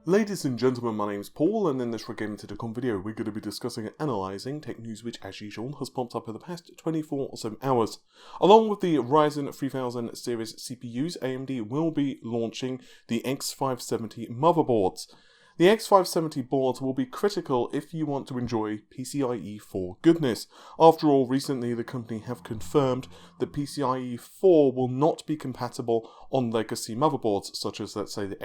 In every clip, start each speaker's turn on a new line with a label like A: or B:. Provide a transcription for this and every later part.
A: Ladies and gentlemen, my name is Paul, and in this Gaming video, we're going to be discussing and analysing tech news which, as usual, has popped up in the past 24 or so hours. Along with the Ryzen 3000 series CPUs, AMD will be launching the X570 motherboards. The X570 boards will be critical if you want to enjoy PCIe 4 goodness. After all, recently the company have confirmed that PCIe 4 will not be compatible on legacy motherboards, such as, let's say, the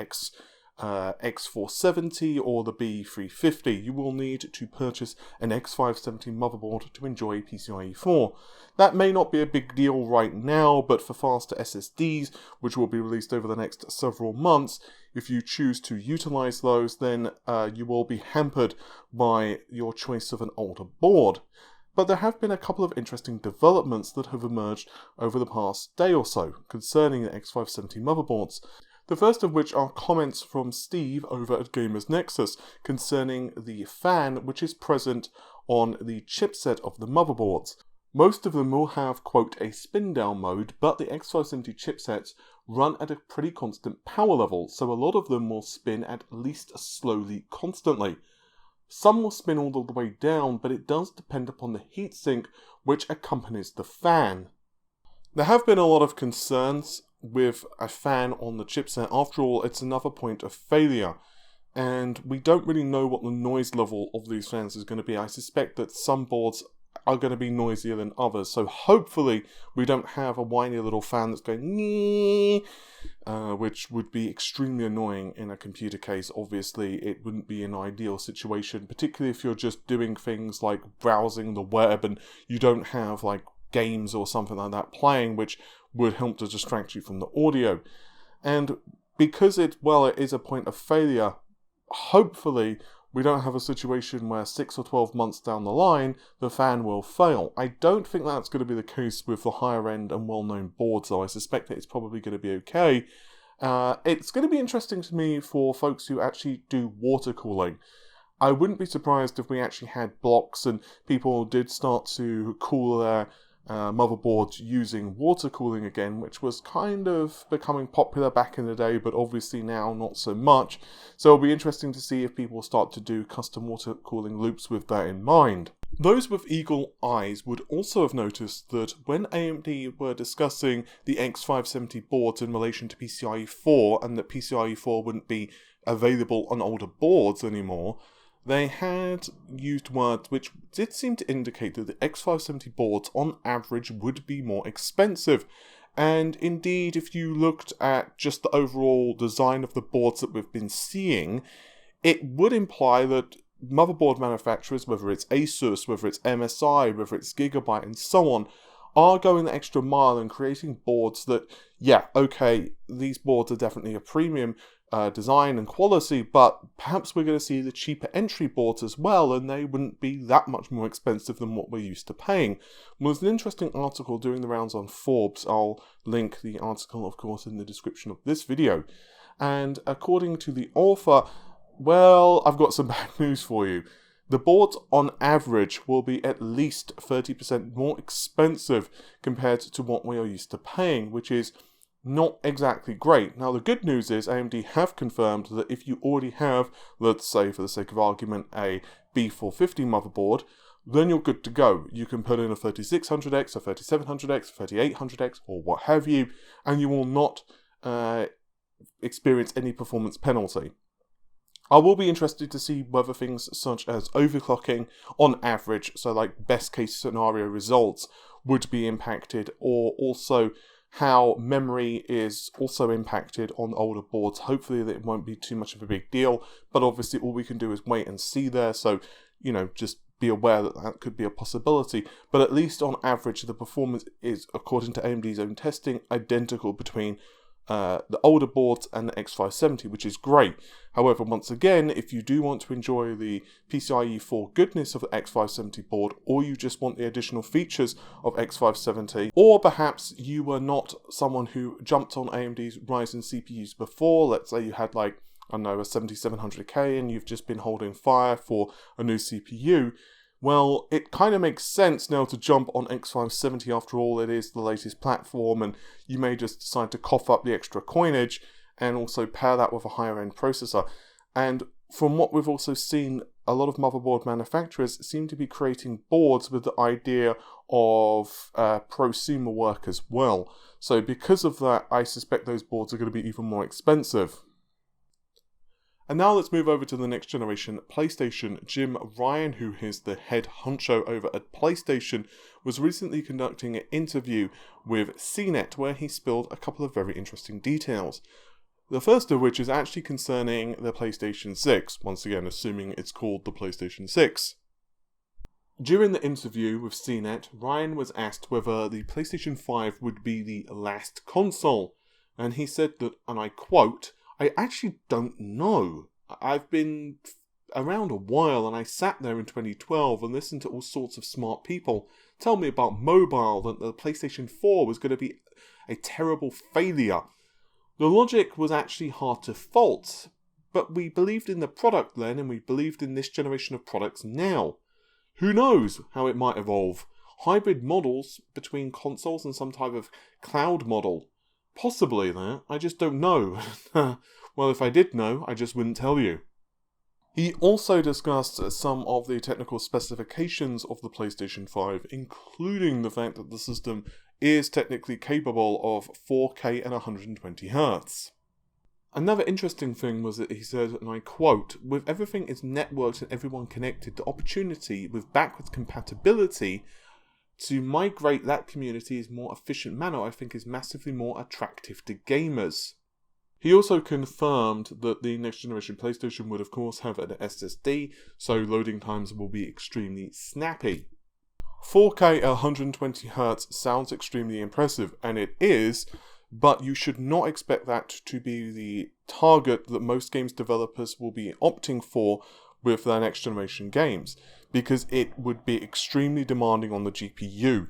A: X470 or the B350. You will need to purchase an X570 motherboard to enjoy PCIe 4. That may not be a big deal right now, but for faster SSDs, which will be released over the next several months, if you choose to utilize those, then you will be hampered by your choice of an older board. But there have been a couple of interesting developments that have emerged over the past day or so concerning the X570 motherboards. The first of which are comments from Steve over at Gamers Nexus concerning the fan which is present on the chipset of the motherboards. Most of them will have, quote, a spin down mode, but the X570 chipsets run at a pretty constant power level, so a lot of them will spin at least slowly constantly. Some will spin all the way down, but it does depend upon the heatsink which accompanies the fan. There have been a lot of concerns with a fan on the chipset. After all, it's another point of failure, and we don't really know what the noise level of these fans is going to be. I suspect that some boards are going to be noisier than others, so hopefully we don't have a whiny little fan that's going which would be extremely annoying in a computer case. Obviously it wouldn't be an ideal situation, particularly if you're just doing things like browsing the web and you don't have like games or something like that playing, which would help to distract you from the audio. And because it is a point of failure, hopefully we don't have a situation where 6 or 12 months down the line the fan will fail. I don't think that's going to be the case with the higher end and well-known boards, though. I suspect that it's probably going to be okay. It's going to be interesting to me for folks who actually do water cooling. I wouldn't be surprised if we actually had blocks and people did start to cool their motherboards using water cooling again, which was kind of becoming popular back in the day, but obviously now not so much. So it'll be interesting to see if people start to do custom water cooling loops with that in mind. Those with eagle eyes would also have noticed that when AMD were discussing the X570 boards in relation to PCIe 4 and that PCIe 4 wouldn't be available on older boards anymore, they had used words which did seem to indicate that the X570 boards on average would be more expensive. And indeed, if you looked at just the overall design of the boards that we've been seeing, it would imply that motherboard manufacturers, whether it's Asus, whether it's MSI, whether it's Gigabyte and so on, are going the extra mile and creating boards that, yeah, okay, these boards are definitely a premium design and quality, but perhaps we're going to see the cheaper entry boards as well, and they wouldn't be that much more expensive than what we're used to paying. Well, there's an interesting article doing the rounds on Forbes. I'll link the article, of course, in the description of this video. And according to the author, well, I've got some bad news for you. The boards on average will be at least 30% more expensive compared to what we are used to paying, which is not exactly great. Now, the good news is AMD have confirmed that if you already have, let's say for the sake of argument, a B450 motherboard, then you're good to go. You can put in a 3600X, a 3700X, a 3800X, or what have you, and you will not experience any performance penalty. I will be interested to see whether things such as overclocking on average, so like best case scenario results, would be impacted, or also how memory is also impacted on older boards. Hopefully that it won't be too much of a big deal, but obviously all we can do is wait and see there, so, you know, just be aware that that could be a possibility. But at least on average, the performance is, according to AMD's own testing, identical between the older boards and the X570, which is great. However, once again, if you do want to enjoy the PCIe 4 goodness of the X570 board, or you just want the additional features of X570, or perhaps you were not someone who jumped on AMD's Ryzen CPUs before, let's say you had like, I don't know, a 7700K and you've just been holding fire for a new CPU, well, it kind of makes sense now to jump on X570. After all, it is the latest platform, and you may just decide to cough up the extra coinage and also pair that with a higher end processor. And from what we've also seen, a lot of motherboard manufacturers seem to be creating boards with the idea of prosumer work as well. So because of that, I suspect those boards are going to be even more expensive. And now let's move over to the next generation PlayStation. Jim Ryan, who is the head honcho over at PlayStation, was recently conducting an interview with CNET where he spilled a couple of very interesting details. The first of which is actually concerning the PlayStation 6, once again assuming it's called the PlayStation 6. During the interview with CNET, Ryan was asked whether the PlayStation 5 would be the last console, and he said that, and I quote, "I actually don't know. I've been around a while and I sat there in 2012 and listened to all sorts of smart people tell me about mobile, that the PlayStation 4 was going to be a terrible failure. The logic was actually hard to fault, but we believed in the product then and we believed in this generation of products now. Who knows how it might evolve? Hybrid models between consoles and some type of cloud model. Possibly that, I just don't know." Well, if I did know, I just wouldn't tell you. He also discussed some of the technical specifications of the PlayStation 5, including the fact that the system is technically capable of 4K and 120Hz. Another interesting thing was that he said, and I quote, "With everything is networked and everyone connected, the opportunity with backwards compatibility to migrate that community in a more efficient manner, I think is massively more attractive to gamers." He also confirmed that the next generation PlayStation would of course have an SSD, so loading times will be extremely snappy. 4K at 120Hz sounds extremely impressive, and it is, but you should not expect that to be the target that most games developers will be opting for with their next generation games, because it would be extremely demanding on the GPU.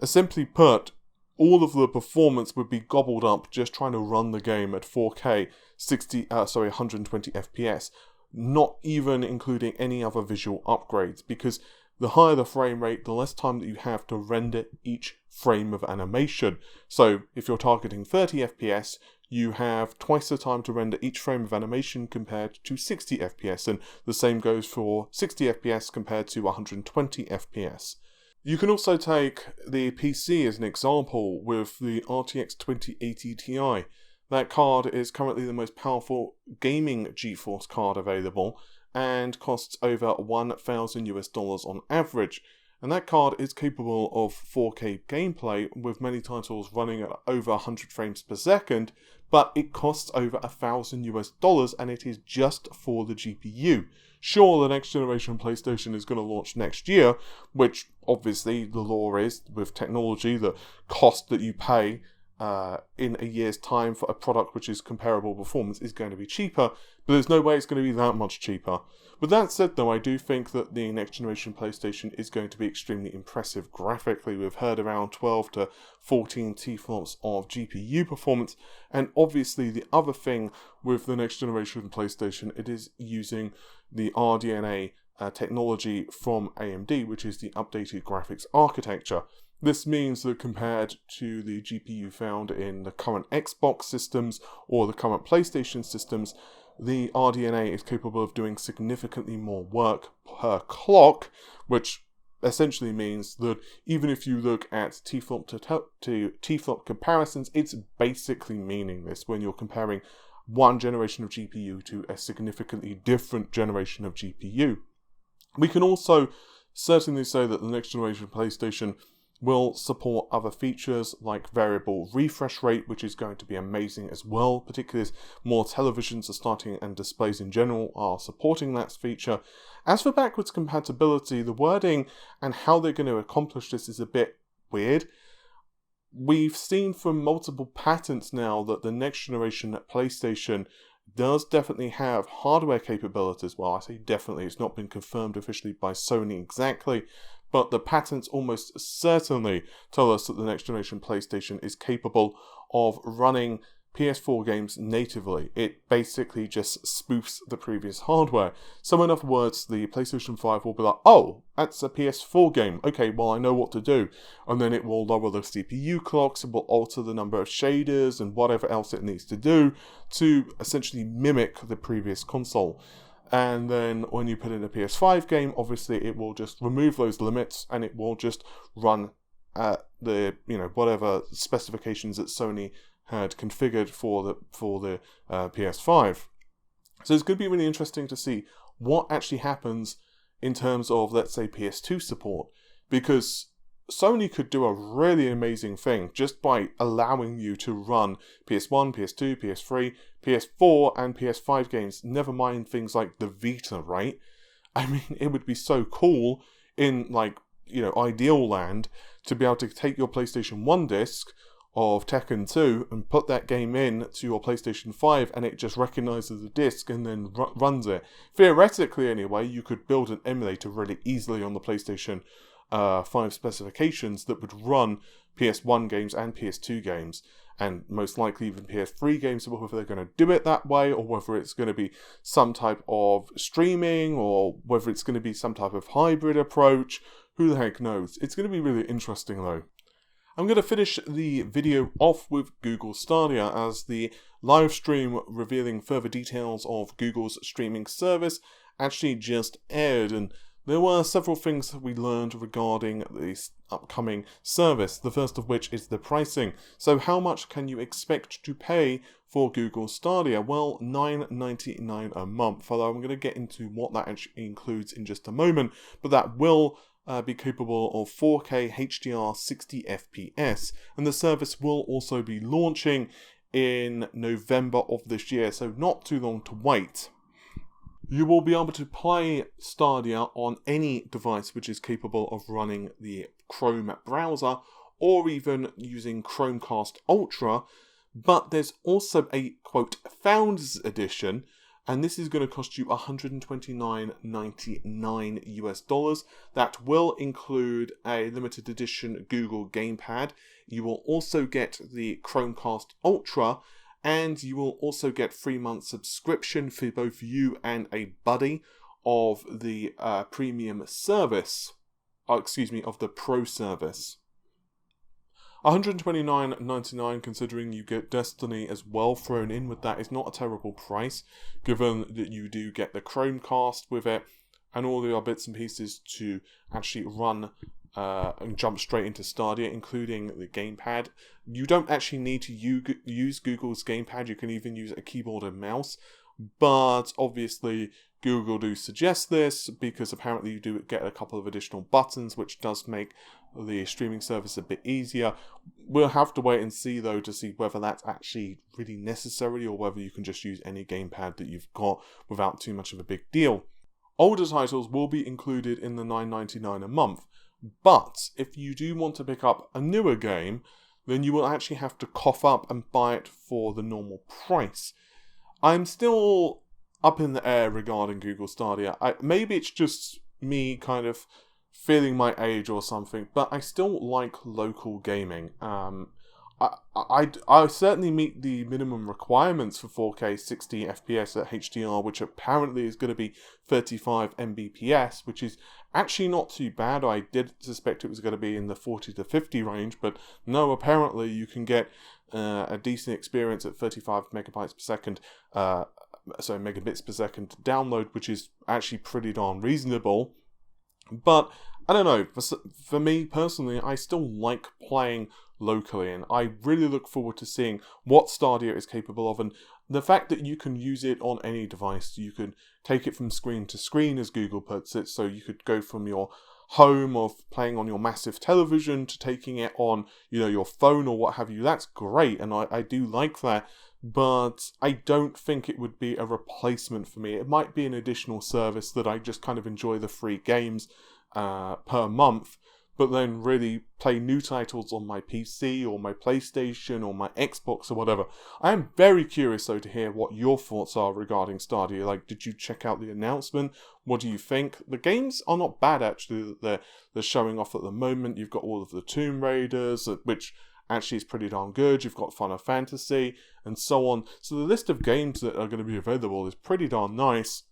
A: Simply put, all of the performance would be gobbled up just trying to run the game at 4K 120 FPS, not even including any other visual upgrades, because the higher the frame rate, the less time that you have to render each frame of animation. So if you're targeting 30 FPS, you have twice the time to render each frame of animation compared to 60 FPS, and the same goes for 60 FPS compared to 120 FPS. You can also take the PC as an example with the RTX 2080 Ti. That card is currently the most powerful gaming GeForce card available and costs over $1,000 on average. And that card is capable of 4K gameplay with many titles running at over 100 frames per second, but it costs over $1,000 and it is just for the GPU. Sure, the next generation PlayStation is going to launch next year, which obviously the law is, with technology, the cost that you pay in a year's time for a product which is comparable performance is going to be cheaper, but there's no way it's going to be that much cheaper. With that said though, I do think that the next generation PlayStation is going to be extremely impressive graphically. We've heard around 12 to 14 teraflops of GPU performance, and obviously the other thing with the next generation PlayStation, it is using the RDNA technology from AMD, which is the updated graphics architecture. This means that compared to the GPU found in the current Xbox systems or the current PlayStation systems, the RDNA is capable of doing significantly more work per clock, which essentially means that even if you look at T-flop to T-flop comparisons, it's basically meaningless when you're comparing one generation of GPU to a significantly different generation of GPU. We can also certainly say that the next generation PlayStation will support other features like variable refresh rate, which is going to be amazing as well, particularly as more televisions are starting and displays in general are supporting that feature. As for backwards compatibility, the wording and how they're going to accomplish this is a bit weird. We've seen from multiple patents now that the next generation PlayStation does definitely have hardware capabilities. Well, I say definitely, it's not been confirmed officially by Sony exactly, but the patents almost certainly tell us that the next generation PlayStation is capable of running PS4 games natively. It basically just spoofs the previous hardware. So in other words, the PlayStation 5 will be like, oh, that's a PS4 game. Okay, well, I know what to do. And then it will lower the CPU clocks, it will alter the number of shaders and whatever else it needs to do to essentially mimic the previous console. And then when you put in a PS5 game, obviously it will just remove those limits and it will just run at the, whatever specifications that Sony had configured for the PS5. So it's going to be really interesting to see what actually happens in terms of, let's say, PS2 support, because Sony could do a really amazing thing just by allowing you to run PS1, PS2, PS3, PS4 and PS5 games, never mind things like the Vita, right? I mean, it would be so cool in, ideal land to be able to take your PlayStation 1 disc of Tekken 2 and put that game in to your PlayStation 5 and it just recognizes the disc and then runs it. Theoretically, anyway, you could build an emulator really easily on the PlayStation 5 specifications that would run PS1 games and PS2 games, and most likely even PS3 games, whether they're going to do it that way or whether it's going to be some type of streaming or whether it's going to be some type of hybrid approach. Who the heck knows? It's going to be really interesting though. I'm going to finish the video off with Google Stadia, as the live stream revealing further details of Google's streaming service actually just aired, and there were several things that we learned regarding this upcoming service, the first of which is the pricing. So how much can you expect to pay for Google Stadia? Well, $9.99 a month, although I'm going to get into what that actually includes in just a moment, but that will be capable of 4K HDR 60 FPS, and the service will also be launching in November of this year, so not too long to wait. You will be able to play Stadia on any device which is capable of running the Chrome browser or even using Chromecast Ultra, but there's also a, quote, Founders Edition, and this is going to cost you $129.99 US. That will include a limited edition Google Gamepad. You will also get the Chromecast Ultra, and you will also get 3 months subscription for both you and a buddy of the premium service. Of the Pro service. $129.99, considering you get Destiny as well thrown in with that, is not a terrible price, given that you do get the Chromecast with it and all the other bits and pieces to actually run and jump straight into Stadia, including the gamepad. You don't actually need to use Google's gamepad, you can even use a keyboard and mouse, but obviously Google do suggest this because apparently you do get a couple of additional buttons, which does make the streaming service a bit easier. We'll have to wait and see though to see whether that's actually really necessary or whether you can just use any gamepad that you've got without too much of a big deal. Older titles will be included in the $9.99 a month, but if you do want to pick up a newer game, then you will actually have to cough up and buy it for the normal price. I'm still up in the air regarding Google Stadia. Maybe it's just me kind of feeling my age or something, but I still like local gaming. I certainly meet the minimum requirements for 4K 60 FPS at HDR, which apparently is going to be 35 Mbps, which is actually not too bad. I did suspect it was going to be in the 40 to 50 range, but no, apparently you can get a decent experience at 35 megabytes per second, megabits per second download, which is actually pretty darn reasonable. But I don't know, for me personally, I still like playing locally, and I really look forward to seeing what Stadia is capable of, and the fact that you can use it on any device. You can take it from screen to screen, as Google puts it, so you could go from your home of playing on your massive television to taking it on, your phone or what have you. That's great, and I do like that, but I don't think it would be a replacement for me. It might be an additional service that I just kind of enjoy the free games per month, but then really play new titles on my PC or my PlayStation or my Xbox or whatever. I am very curious though to hear what your thoughts are regarding Stadia. Like, did you check out the announcement? What do you think? The games are not bad actually that they're showing off at the moment. You've got all of the Tomb Raiders, which actually is pretty darn good. You've got Final Fantasy and so on. So the list of games that are going to be available is pretty darn nice.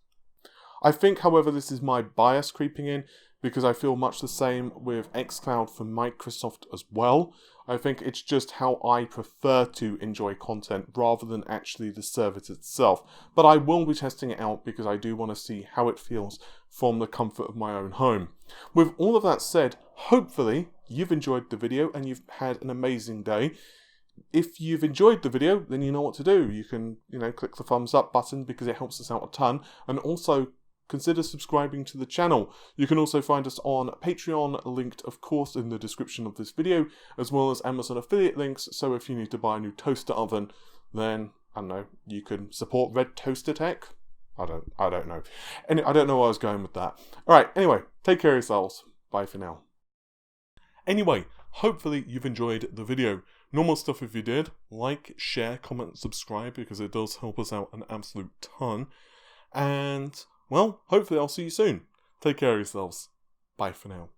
A: I think, however, this is my bias creeping in, because I feel much the same with xCloud from Microsoft as well. I think it's just how I prefer to enjoy content rather than actually the service itself. But I will be testing it out because I do want to see how it feels from the comfort of my own home. With all of that said, hopefully you've enjoyed the video and you've had an amazing day. If you've enjoyed the video, then you know what to do. You can, click the thumbs up button because it helps us out a ton, and also consider subscribing to the channel. You can also find us on Patreon, linked of course in the description of this video, as well as Amazon affiliate links, so if you need to buy a new toaster oven, then, I don't know, you can support Red Toaster Tech? I don't know. And I don't know where I was going with that. Alright, anyway, take care of yourselves. Bye for now. Anyway, hopefully you've enjoyed the video. Normal stuff if you did. Like, share, comment, subscribe, because it does help us out an absolute ton. And well, hopefully I'll see you soon. Take care of yourselves. Bye for now.